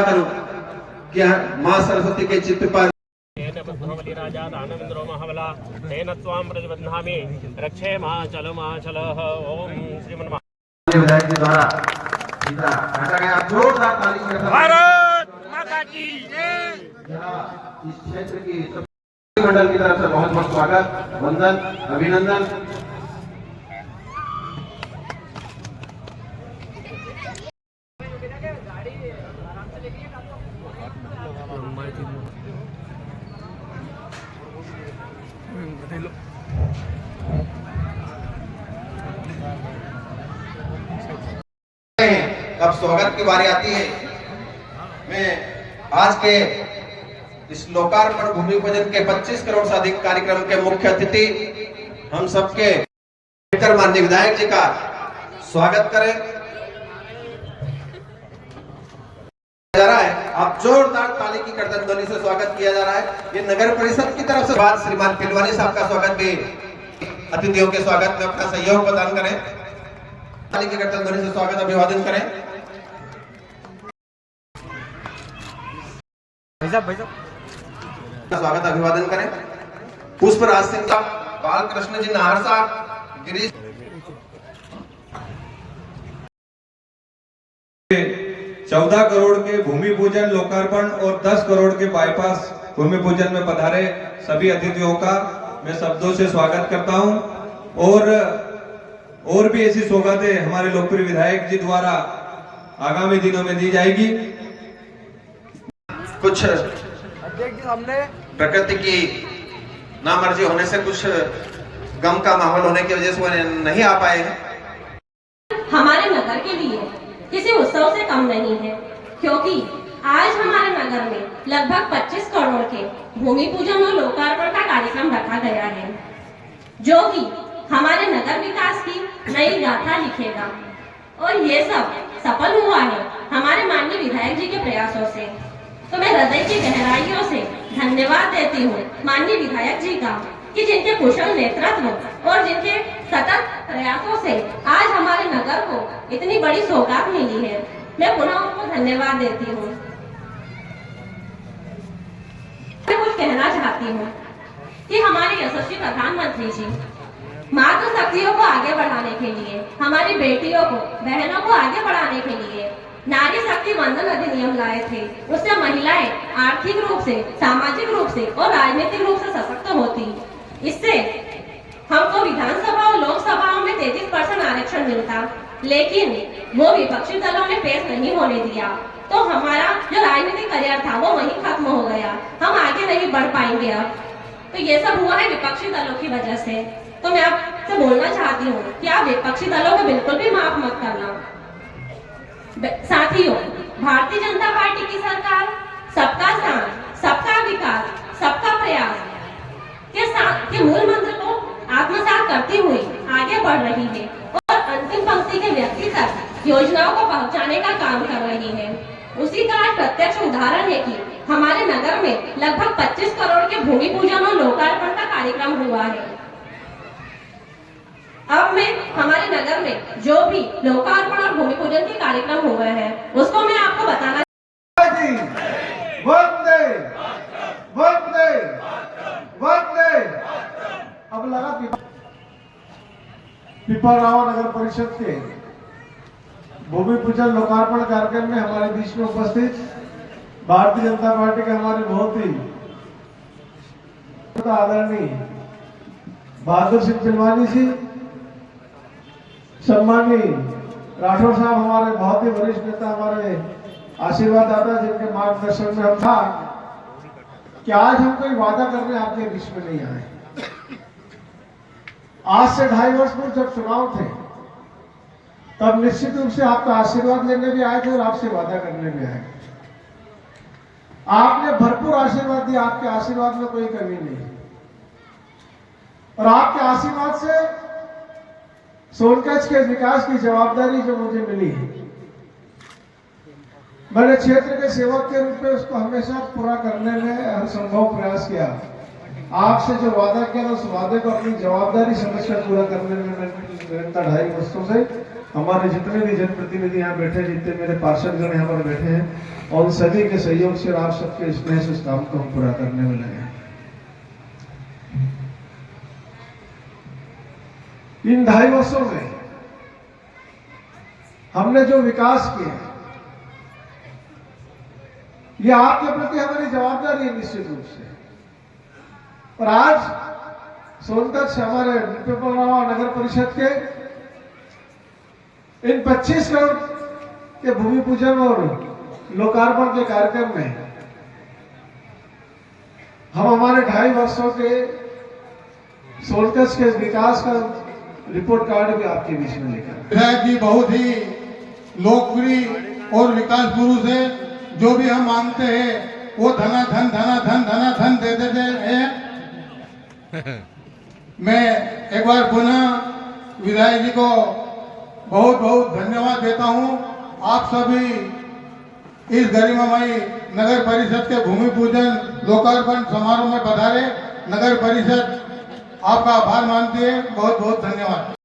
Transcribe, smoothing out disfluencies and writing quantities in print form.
करूं कि मां सरस्वती के चित्त पर राजा दानवेंद्रो महाबला तेन त्वां प्रतिबध्नामि रक्षे माचलः ओम श्रीमन विधायक जी द्वारा काटा गया। जोरदार ताली के साथ भारत माता की इस क्षेत्र की मंडल की तरफ से बहुत बहुत स्वागत, वंदन, अभिनंदन। अब स्वागत की बारी आती है। मैं आज के इस लोकार्पण भूमि पूजन के 25 करोड़ से अधिक कार्यक्रम के मुख्य अतिथि हम सबके माननीय विधायक जी का स्वागत करें जा रहा है। आप जोरदार ताली की करतन ध्वनि से स्वागत किया जा रहा है। ये नगर परिषद की तरफ से बात श्रीमान पिलवानी साहब का स्वागत भी, अतिथियों के स्वागत में अपना सहयोग प्रदान करें। ताली की करतन ध्वनि से स्वागत अभिवादन करें। स्वागत अभिवादन करें। पुष्पराज सिंह साहब, बालकृष्ण जी नाहर साहब, गिरीश 14 करोड़ के भूमि पूजन लोकार्पण और 10 करोड़ के बाईपास भूमि पूजन में पधारे सभी अतिथियों का मैं शब्दों से स्वागत करता हूं। और भी ऐसी सौगातें हमारे लोकप्रिय विधायक जी द्वारा आगामी दिनों में दी जाएगी। कुछ प्रकृति की नामर्जी होने से कुछ गम का माहौल होने की वजह से वो नहीं आ पाए हैं। हमारे नगर के लिए किसी उत्सव से कम नहीं है, क्योंकि आज हमारे नगर में लगभग 25 करोड़ के भूमि पूजन और लोकार्पण का कार्यक्रम रखा गया है, जो कि हमारे नगर विकास की नई गाथा लिखेगा। और ये सब सफल हुआ है हमारे माननीय विधायक जी के प्रयासों से। तो मैं हृदय की गहराइयों से धन्यवाद देती हूँ माननीय विधायक जी का, कि जिनके कुशल नेतृत्व और जिनके सतत प्रयासों से आज हमारे नगर को इतनी बड़ी सौगात मिली है। मैं पुनः उनको धन्यवाद देती हूँ। मैं कुछ कहना चाहती हूँ कि हमारे यशस्वी प्रधानमंत्री जी मातृ शक्तियों को आगे बढ़ाने के लिए, हमारी बेटियों को, बहनों को आगे बढ़ाने के लिए नारी शक्ति वंदन अधिनियम लाए थे। उससे महिलाएं आर्थिक रूप से, सामाजिक रूप से और राजनीतिक रूप से सशक्त होती। इससे हमको विधानसभा और लोकसभाओं में 33% आरक्षण मिलता, लेकिन वो विपक्षी दलों ने पेश नहीं होने दिया। तो हमारा जो राजनीतिक करियर था वो वहीं खत्म हो गया, हम आगे नहीं बढ़ पाएंगे। अब तो ये सब हुआ है विपक्षी दलों की वजह से। तो मैं आपसे बोलना चाहती हूँ कि आप विपक्षी दलों को बिल्कुल भी माफ मत करना। साथियों, भारतीय जनता पार्टी की सरकार सबका साथ, सबका विकास, सबका प्रयास के मूल मंत्र को आत्मसात करती हुई आगे बढ़ रही है और अंतिम पंक्ति के व्यक्ति तक योजनाओं को पहुंचाने का काम कर रही है। उसी का आज प्रत्यक्ष उदाहरण है कि हमारे नगर में लगभग 25 करोड़ के भूमि पूजन और लोकार्पण का कार्यक्रम हुआ है। अब मैं हमारे नगर में जो भी लोकार्पण और भूमि पूजन के कार्यक्रम हुए हैं उसको मैं आपको बताना। वंदे वंदे वंदे। अब लगा पिपराव नगर परिषद के भूमि पूजन लोकार्पण कार्यक्रम में हमारे बीच में उपस्थित भारतीय जनता पार्टी के हमारे बहुत ही आदरणीय बहादुर सिंह पिलवानी जी, सम्मानीय राठौर साहब, हमारे बहुत ही वरिष्ठ नेता, हमारे आशीर्वाद दाता, जिनके मार्गदर्शन में हम था कि आज हम कोई वादा करने आपके बीच में नहीं आए। आज से 2.5 वर्ष पूर्व जब चुनाव थे तब निश्चित रूप से आपका आशीर्वाद लेने भी आए थे और आपसे वादा करने भी आए। आपने भरपूर आशीर्वाद दिया, आपके आशीर्वाद में कोई कमी नहीं। और आपके आशीर्वाद से सोनकच्छ के विकास की जवाबदारी जो मुझे मिली है, मैंने क्षेत्र के सेवक के रूप में उसको हमेशा पूरा करने में हर संभव प्रयास किया। आपसे जो वादा किया उस वादे को अपनी जवाबदारी समझकर पूरा करने में मैं निरंतर 2.5 वर्षों से हमारे जितने भी जनप्रतिनिधि यहाँ बैठे, जितने मेरे पार्षदगण यहाँ पर बैठे हैं, और उन सभी के सहयोग से आप सबके स्नेह से इस काम को हम पूरा करने में लगे हैं। इन 2.5 वर्षों में हमने जो विकास किया, ये आपके प्रति हमारी जवाबदारी है निश्चित रूप से। और आज सोनकच्छ हमारे पिपलगांव नगर परिषद के इन 25 करोड़ के भूमि पूजन और लोकार्पण के कार्यक्रम में हम हमारे 2.5 वर्षों के सोनकच्छ के विकास का रिपोर्ट कार्ड भी आपके बीच में लेकर। विधायक जी बहुत ही लोकप्रिय और विकास पुरुष है। जो भी हम मांगते हैं वो धनाधन दे देते हैं। मैं एक बार पुनः विधायक जी को बहुत बहुत धन्यवाद देता हूं। आप सभी इस गरिमामयी नगर परिषद के भूमि पूजन लोकार्पण समारोह में पधारे। नगर परिषद आपका आभार मानती है। बहुत बहुत धन्यवाद।